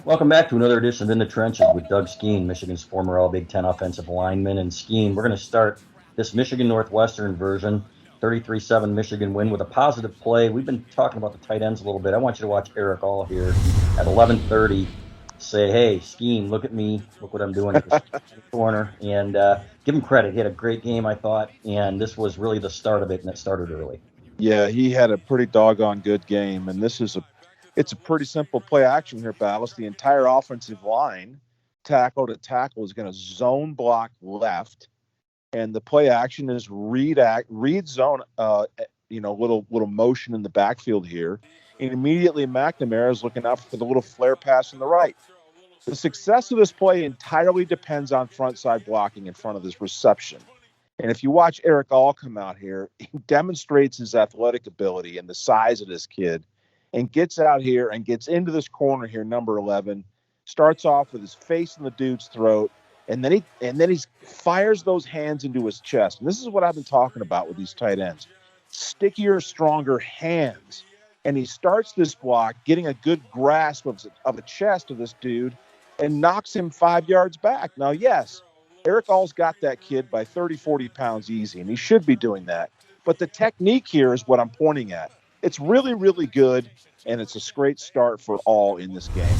Welcome back to another edition of In the Trenches with Doug Skene, Michigan's former All Big Ten offensive lineman. And Skene, we're going to start this Michigan Northwestern version, 33-7 Michigan win with a positive play. We've been talking about the tight ends a little bit. I want you to watch Eric All here at 11:30. Say, hey, Skene, look at me. Look what I'm doing at the corner. And give him credit. He had a great game, I thought. And this was really the start of it, and it started early. Yeah, he had a pretty doggone good game. And it's a pretty simple play action here, Ballas. The entire offensive line, tackle to tackle, is going to zone block left. And the play action is read zone, little motion in the backfield here. And immediately McNamara is looking out for the little flare pass on the right. The success of this play entirely depends on front side blocking in front of this reception. And if you watch Eric All come out here, he demonstrates his athletic ability and the size of this kid and gets out here and gets into this corner here, number 11, starts off with his face in the dude's throat, and then he fires those hands into his chest. And this is what I've been talking about with these tight ends. Stickier, stronger hands. And he starts this block, getting a good grasp of the chest of this dude, and knocks him 5 yards back. Now, yes, Eric All's got that kid by 30, 40 pounds easy, and he should be doing that. But the technique here is what I'm pointing at. It's really, really good, and it's a great start for All in this game.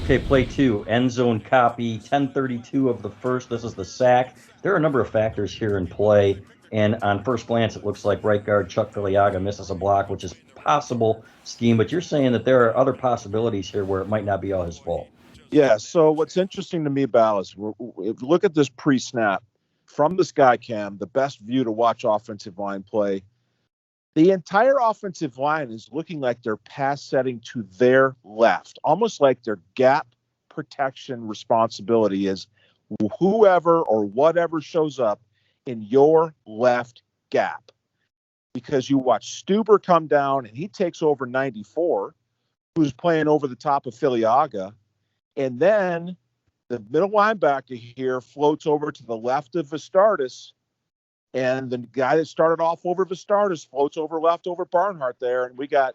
Okay, play two, end zone copy, 10:32 of the first. This is the sack. There are a number of factors here in play, and on first glance, it looks like right guard Chuck Filiaga misses a block, which is possible scheme, but you're saying that there are other possibilities here where it might not be all his fault. Yeah, so what's interesting to me, Ballas, if you look at this pre-snap from the sky cam, the best view to watch offensive line play, the entire offensive line is looking like they're pass setting to their left, almost like their gap protection responsibility is whoever or whatever shows up in your left gap. Because you watch Stuber come down and he takes over 94, who's playing over the top of Filiaga. And then the middle linebacker here floats over to the left of Vistardis. And the guy that started off over Vistardis floats over left over Barnhart there. And we got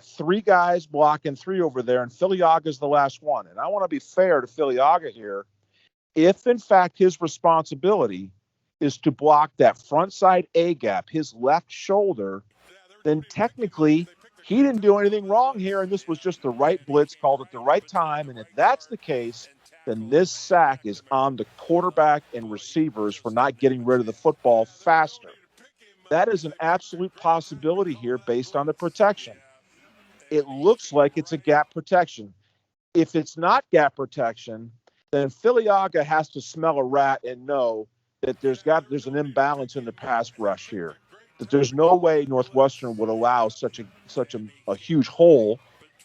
three guys blocking three over there, and Filiaga's the last one. And I want to be fair to Filiaga here. If, in fact, his responsibility is to block that front side A gap, his left shoulder, then technically he didn't do anything wrong here, and this was just the right blitz called at the right time. And if that's the case, then this sack is on the quarterback and receivers for not getting rid of the football faster. That is an absolute possibility here based on the protection. It looks like it's a gap protection. If it's not gap protection, then Filiaga has to smell a rat and know that there's an imbalance in the pass rush here. That there's no way Northwestern would allow such a huge hole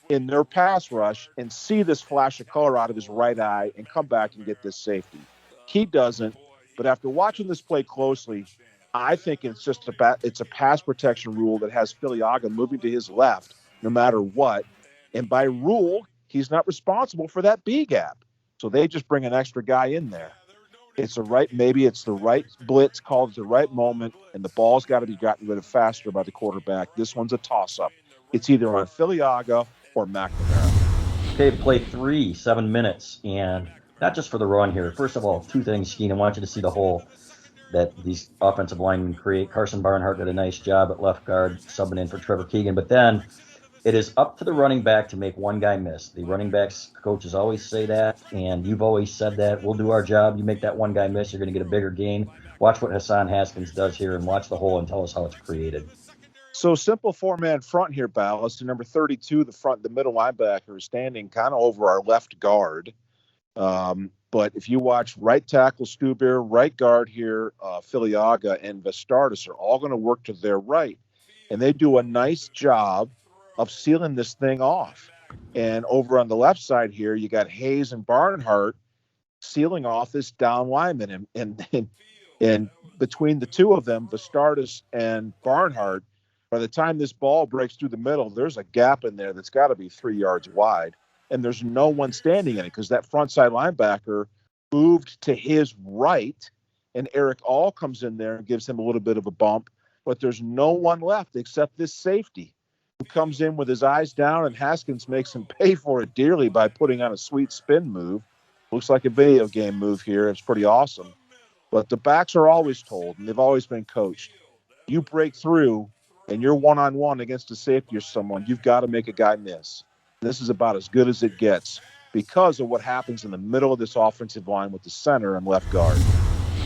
in their pass rush and see this flash of color out of his right eye and come back and get this safety. He doesn't, but after watching this play closely, I think it's just it's a pass protection rule that has Filiaga moving to his left no matter what. And by rule, he's not responsible for that B gap. So they just bring an extra guy in there. Maybe it's the right blitz called at the right moment, and the ball's got to be gotten rid of faster by the quarterback. This one's a toss-up. It's either on Filiaga or McNamara. Okay, play 3, 7 minutes, and not just for the run here. First of all, two things, Skene. I want you to see the hole that these offensive linemen create. Carson Barnhart did a nice job at left guard, subbing in for Trevor Keegan, but then it is up to the running back to make one guy miss. The running backs coaches always say that, and you've always said that. We'll do our job. You make that one guy miss, you're going to get a bigger gain. Watch what Hassan Haskins does here and watch the hole and tell us how it's created. So simple four-man front here, Ballas. To number 32, the middle linebacker is standing kind of over our left guard. But if you watch right tackle Stuber, right guard here, Filiaga, and Vistardis are all going to work to their right. And they do a nice job of sealing this thing off. And over on the left side here, you got Hayes and Barnhart sealing off this down lineman. And between the two of them, Vistardis and Barnhart, by the time this ball breaks through the middle, there's a gap in there that's got to be 3 yards wide. And there's no one standing in it because that front side linebacker moved to his right, and Eric All comes in there and gives him a little bit of a bump. But there's no one left except this safety. who comes in with his eyes down, and Haskins makes him pay for it dearly by putting on a sweet spin move. Looks like a video game move here. It's pretty awesome. But the backs are always told, and they've always been coached, you break through and you're one-on-one against a safety or someone, you've got to make a guy miss. This is about as good as it gets because of what happens in the middle of this offensive line with the center and left guard.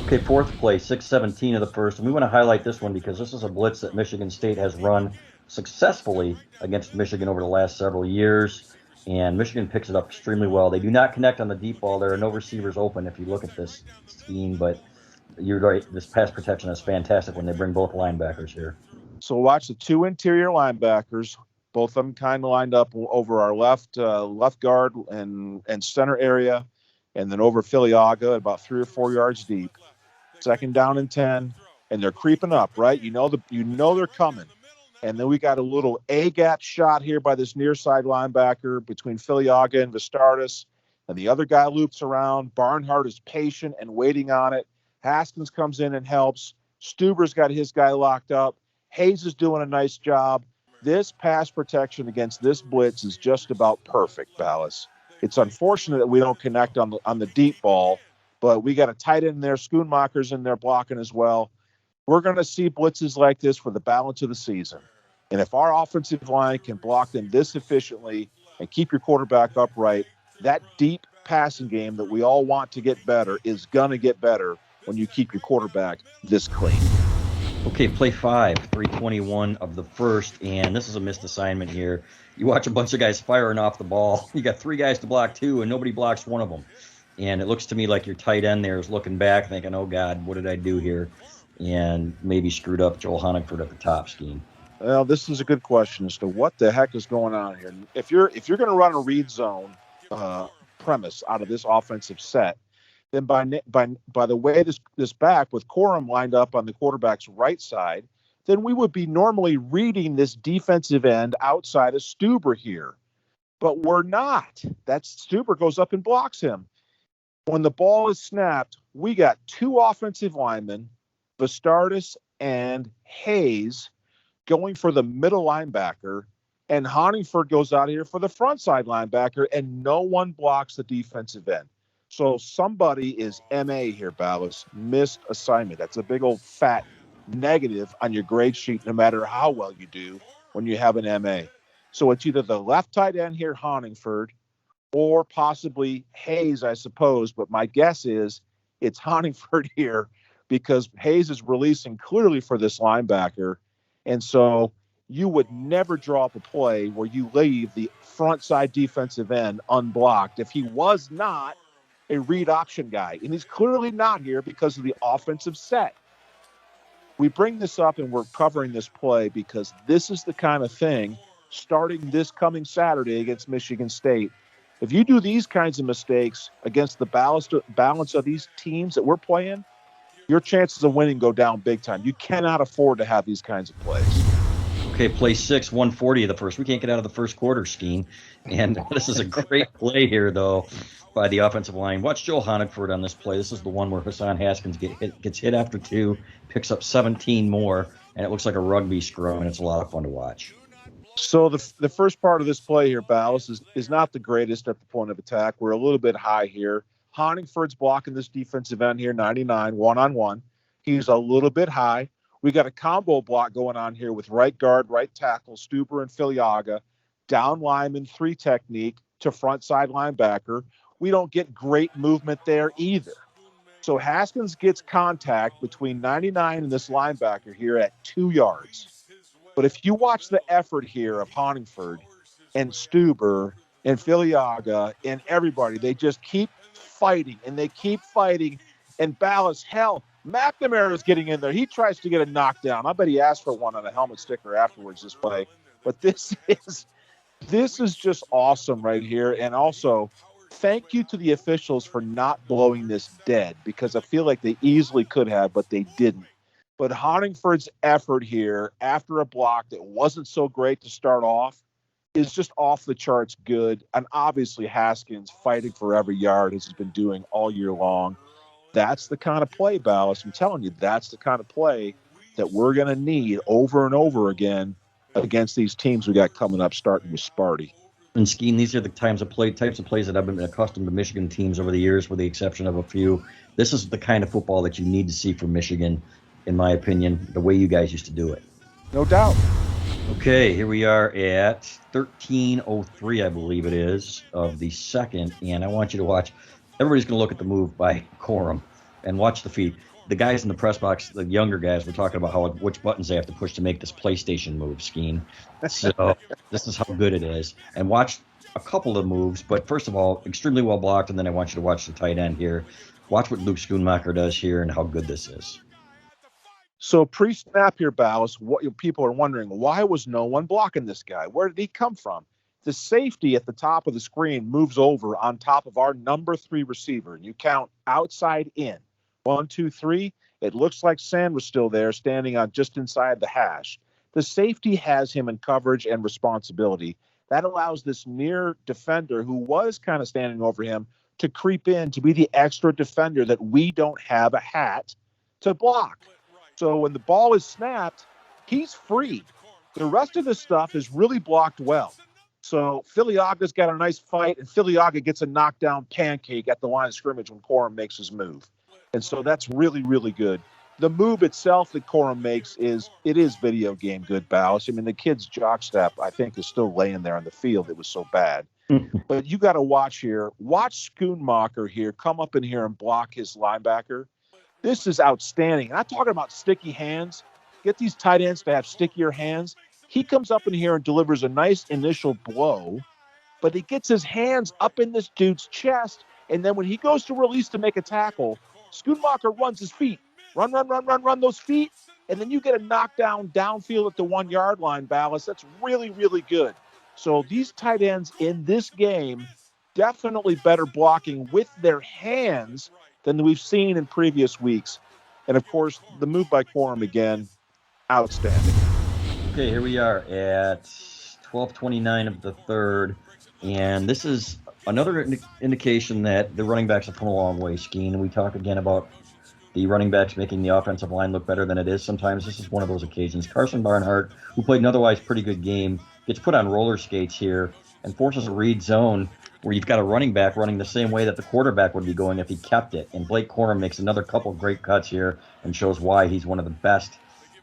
Okay, fourth play, 6:17 of the first. And we want to highlight this one because this is a blitz that Michigan State has run successfully against Michigan over the last several years. And Michigan picks it up extremely well. They do not connect on the deep ball. There are no receivers open if you look at this scheme, but you're right. This pass protection is fantastic when they bring both linebackers here. So watch the two interior linebackers, both of them kind of lined up over our left guard and center area, and then over Filiaga about 3 or 4 yards deep. 2nd down and 10, and they're creeping up, right? You know they're coming. And then we got a little A-gap shot here by this near side linebacker between Filiaga and Vistardis, and the other guy loops around. Barnhart is patient and waiting on it. Haskins comes in and helps. Stuber's got his guy locked up. Hayes is doing a nice job. This pass protection against this blitz is just about perfect, Ballas. It's unfortunate that we don't connect on the deep ball, but we got a tight end there. Schoonmaker's in there blocking as well. We're going to see blitzes like this for the balance of the season. And if our offensive line can block them this efficiently and keep your quarterback upright, that deep passing game that we all want to get better is going to get better when you keep your quarterback this clean. Okay, play 5, 3:21 of the first, and this is a missed assignment here. You watch a bunch of guys firing off the ball. You got 3 guys to block 2, and nobody blocks one of them. And it looks to me like your tight end there is looking back thinking, oh, God, what did I do here? And maybe screwed up Joel Honigford at the top scheme. Well, this is a good question as to what the heck is going on here. If you're going to run a read zone premise out of this offensive set, then by the way this back with Corum lined up on the quarterback's right side, then we would be normally reading this defensive end outside of Stuber here. But we're not. Stuber goes up and blocks him. When the ball is snapped, we got 2 offensive linemen, Vistardis and Hayes, going for the middle linebacker, and Honigford goes out here for the front side linebacker, and no one blocks the defensive end. So somebody is MA here, Ballas. Missed assignment. That's a big old fat negative on your grade sheet, no matter how well you do when you have an MA. So it's either the left tight end here, Honigford, or possibly Hayes, I suppose. But my guess is it's Honigford here because Hayes is releasing clearly for this linebacker. And so you would never draw up a play where you leave the front side defensive end unblocked if he was not a read option guy. And he's clearly not here because of the offensive set. We bring this up and we're covering this play because this is the kind of thing starting this coming Saturday against Michigan State. If you do these kinds of mistakes against the balance of these teams that we're playing, your chances of winning go down big time. You cannot afford to have these kinds of plays. Okay, play 6, 1:40 of the first. We can't get out of the first quarter, Skene. And this is a great play here, though, by the offensive line. Watch Joel Honigford on this play. This is the one where Hassan Haskins gets hit after 2, picks up 17 more, and it looks like a rugby scrum, and it's a lot of fun to watch. So the first part of this play here, Ballas, is not the greatest at the point of attack. We're a little bit high here. Honigford's blocking this defensive end here, 99, one-on-one. He's a little bit high. We got a combo block going on here with right guard, right tackle, Stuber and Filiaga, down lineman 3 technique to front side linebacker. We don't get great movement there either. So Haskins gets contact between 99 and this linebacker here at 2 yards. But if you watch the effort here of Honigford and Stuber and Filiaga and everybody, they just keep fighting and they keep fighting. And Ballas, hell, McNamara is getting in there. He tries to get a knockdown. I bet he asked for one on a helmet sticker afterwards this play. But this is just awesome right here. And also, thank you to the officials for not blowing this dead because I feel like they easily could have, but they didn't. But Honigford's effort here after a block that wasn't so great to start off is just off the charts good. And obviously Haskins fighting for every yard as he's been doing all year long. That's the kind of play, Ballas. I'm telling you, that's the kind of play that we're going to need over and over again against these teams we got coming up, starting with Sparty. And Skene, these are the types of plays that I've been accustomed to Michigan teams over the years, with the exception of a few. This is the kind of football that you need to see from Michigan, in my opinion, the way you guys used to do it. No doubt. Okay, here we are at 13:03, I believe it is, of the second, and I want you to watch. Everybody's going to look at the move by Corum and watch the feed. The guys in the press box, the younger guys, were talking about which buttons they have to push to make this PlayStation move, Skene. So this is how good it is. And watch a couple of moves, but first of all, extremely well blocked, and then I want you to watch the tight end here. Watch what Luke Schoonmaker does here and how good this is. So pre-snap here, Ballas, what people are wondering, why was no one blocking this guy? Where did he come from? The safety at the top of the screen moves over on top of our number 3 receiver, and you count outside in. 1, 2, 3. It looks like Sand was still there, standing on just inside the hash. The safety has him in coverage and responsibility. That allows this near defender, who was kind of standing over him, to creep in to be the extra defender that we don't have a hat to block. So when the ball is snapped, he's free. The rest of the stuff is really blocked well. So Filiaga's got a nice fight, and Filiaga gets a knockdown pancake at the line of scrimmage when Corum makes his move. And so that's really, really good. The move itself that Corum makes is video game good, Ballas. I mean, the kid's jock step, I think, is still laying there on the field. It was so bad. But you got to watch here. Watch Schoonmaker here come up in here and block his linebacker. This is outstanding. And I'm talking about sticky hands. Get these tight ends to have stickier hands. He comes up in here and delivers a nice initial blow, but he gets his hands up in this dude's chest, and then when he goes to release to make a tackle, Schoonmaker runs his feet. Run those feet, and then you get a knockdown downfield at the 1 yard line, Ballas. That's really, really good. So these tight ends in this game, definitely better blocking with their hands than we've seen in previous weeks. And, of course, the move by Corum again, outstanding. Okay, here we are at 12:29 of the third, and this is another indication that the running backs have come a long way, Skene. And we talk again about the running backs making the offensive line look better than it is sometimes. This is one of those occasions. Carson Barnhart, who played an otherwise pretty good game, gets put on roller skates here and forces a read zone where you've got a running back running the same way that the quarterback would be going if he kept it. And Blake Corum makes another couple great cuts here and shows why he's one of the best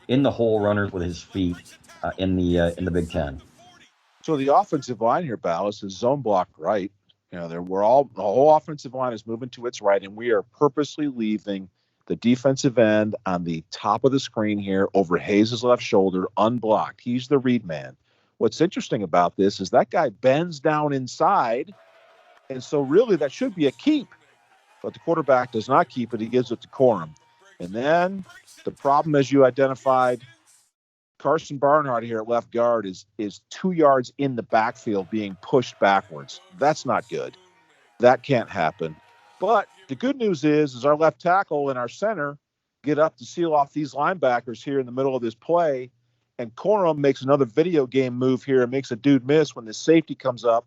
in the hole runners with his feet in the Big Ten. So the offensive line here, Ballas, is zone blocked right. You know, the whole offensive line is moving to its right, and we are purposely leaving the defensive end on the top of the screen here over Hayes' left shoulder unblocked. He's the read man. What's interesting about this is that guy bends down inside, and so really that should be a keep. But the quarterback does not keep it. He gives it to Corum. And then the problem, as you identified, Carson Barnhart here at left guard is 2 yards in the backfield being pushed backwards. That's not good. That can't happen. But the good news is our left tackle and our center get up to seal off these linebackers here in the middle of this play. And Corum makes another video game move here and makes a dude miss when the safety comes up.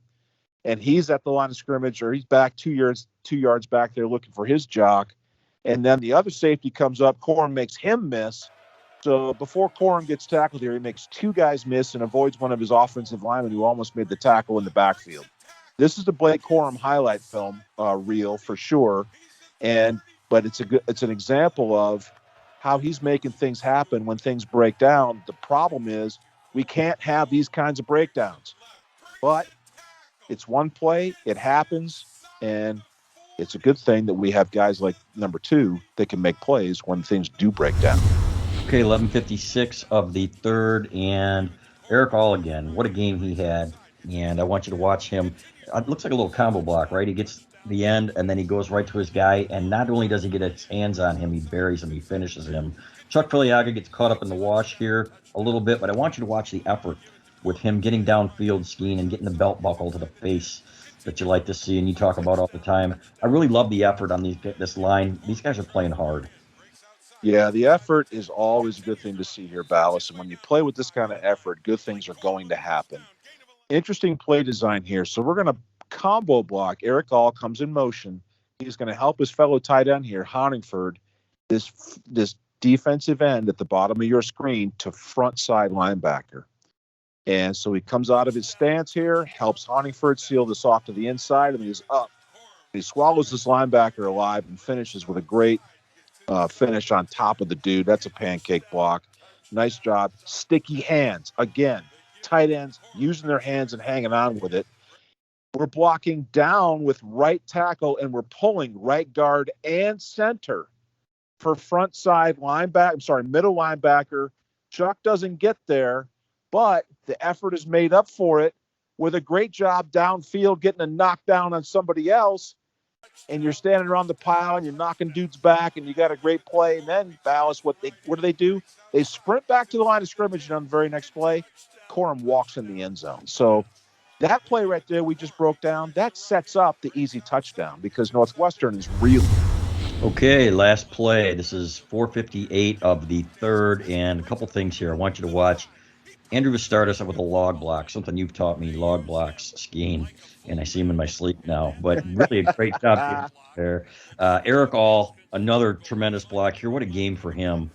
And he's at the line of scrimmage, or he's back 2 yards back there looking for his jock. And then the other safety comes up. Corum makes him miss. So before Corum gets tackled here, he makes 2 guys miss and avoids one of his offensive linemen who almost made the tackle in the backfield. This is the Blake Corum highlight film reel for sure. But it's an example of how he's making things happen when things break down. The problem is we can't have these kinds of breakdowns. But it's one play, it happens, and it's a good thing that we have guys like number 2 that can make plays when things do break down. Okay, 11:56 of the third, and Eric All again. What a game he had, and I want you to watch him. It looks like a little combo block, right? He gets the end, and then he goes right to his guy, and not only does he get his hands on him, he buries him, he finishes him. Chuck Filiaga gets caught up in the wash here a little bit, but I want you to watch the effort with him getting downfield, Skene, and getting the belt buckle to the face that you like to see and you talk about all the time. I really love the effort on this line. These guys are playing hard. Yeah, the effort is always a good thing to see here, Ballas. And when you play with this kind of effort, good things are going to happen. Interesting play design here. So we're going to combo block. Eric All comes in motion. He's going to help his fellow tight end here, Honingford, this defensive end at the bottom of your screen to front side linebacker. And so he comes out of his stance here, helps Honeyford seal this off to the inside, and he's up. He swallows this linebacker alive and finishes with a great finish on top of the dude. That's a pancake block. Nice job. Sticky hands. Again, tight ends using their hands and hanging on with it. We're blocking down with right tackle, and we're pulling right guard and center for front side linebacker. Middle linebacker. Chuck doesn't get there, but the effort is made up for it with a great job downfield getting a knockdown on somebody else. And you're standing around the pile and you're knocking dudes back and you got a great play. And then Dallas, what do? They sprint back to the line of scrimmage, and on the very next play, Corum walks in the end zone. So that play right there we just broke down, that sets up the easy touchdown because Northwestern is really. Okay, last play. This is 4:58 of the third, and a couple things here I want you to watch. Andrew will start us with a log block, something you've taught me, log blocks, Skene, and I see him in my sleep now. But really a great job there. Eric All, another tremendous block here. What a game for him.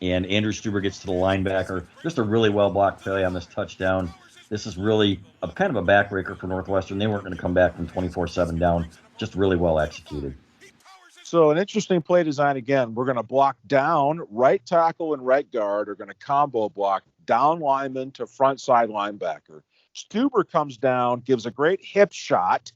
And Andrew Stuber gets to the linebacker. Just a really well-blocked play on this touchdown. This is really kind of a backbreaker for Northwestern. They weren't going to come back from 24-7 down. Just really well executed. So an interesting play design again. We're going to block down. Right tackle and right guard are going to combo block down lineman to front side linebacker. Stuber comes down, gives a great hip shot,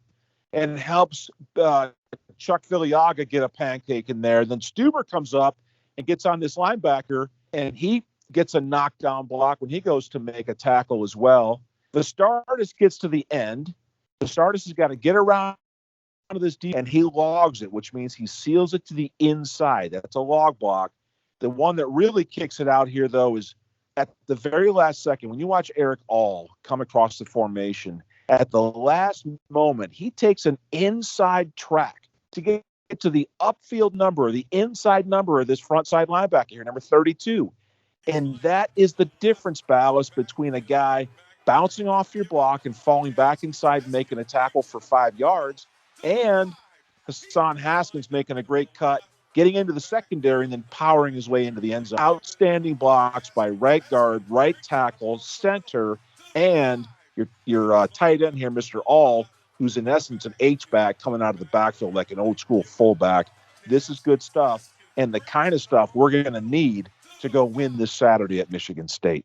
and helps Chuck Filiaga get a pancake in there. Then Stuber comes up and gets on this linebacker, and he gets a knockdown block when he goes to make a tackle as well. The Stardust gets to the end. The Stardust has got to get around to this deep, and he logs it, which means he seals it to the inside. That's a log block. The one that really kicks it out here, though, is at the very last second, when you watch Eric All come across the formation, at the last moment, he takes an inside track to get to the upfield number, the inside number of this front side linebacker here, number 32. And that is the difference, Ballas, between a guy bouncing off your block and falling back inside and making a tackle for 5 yards, and Hassan Haskins making a great cut, getting into the secondary, and then powering his way into the end zone. Outstanding blocks by right guard, right tackle, center, and your tight end here, Mr. All, who's in essence an H-back coming out of the backfield like an old-school fullback. This is good stuff, and the kind of stuff we're going to need to go win this Saturday at Michigan State.